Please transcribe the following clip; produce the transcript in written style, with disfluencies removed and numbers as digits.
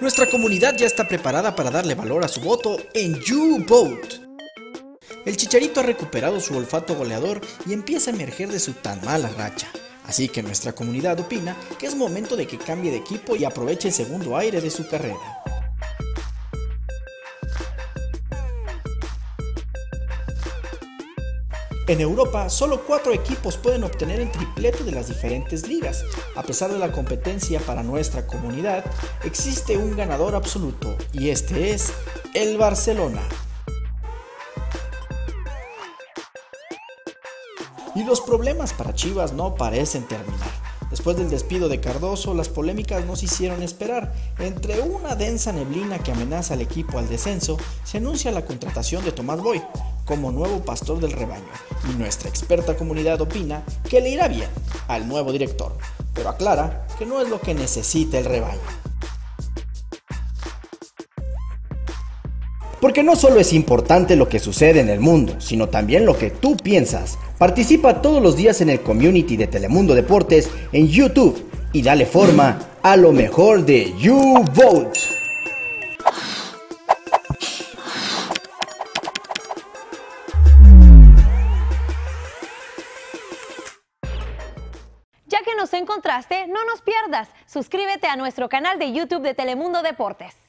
Nuestra comunidad ya está preparada para darle valor a su voto en YouVote. El Chicharito ha recuperado su olfato goleador y empieza a emerger de su tan mala racha. Así que nuestra comunidad opina que es momento de que cambie de equipo y aproveche el segundo aire de su carrera. En Europa, solo 4 equipos pueden obtener el triplete de las diferentes ligas. A pesar de la competencia para nuestra comunidad, existe un ganador absoluto, y este es el Barcelona. Y los problemas para Chivas no parecen terminar. Después del despido de Cardoso, las polémicas no se hicieron esperar. Entre una densa neblina que amenaza al equipo al descenso, se anuncia la contratación de Tomás Boy como nuevo pastor del rebaño, y nuestra experta comunidad opina que le irá bien al nuevo director, pero aclara que no es lo que necesita el rebaño. Porque no solo es importante lo que sucede en el mundo, sino también lo que tú piensas. Participa todos los días en el community de Telemundo Deportes en YouTube y dale forma a lo mejor de YouVote. Ya que nos encontraste, no nos pierdas. Suscríbete a nuestro canal de YouTube de Telemundo Deportes.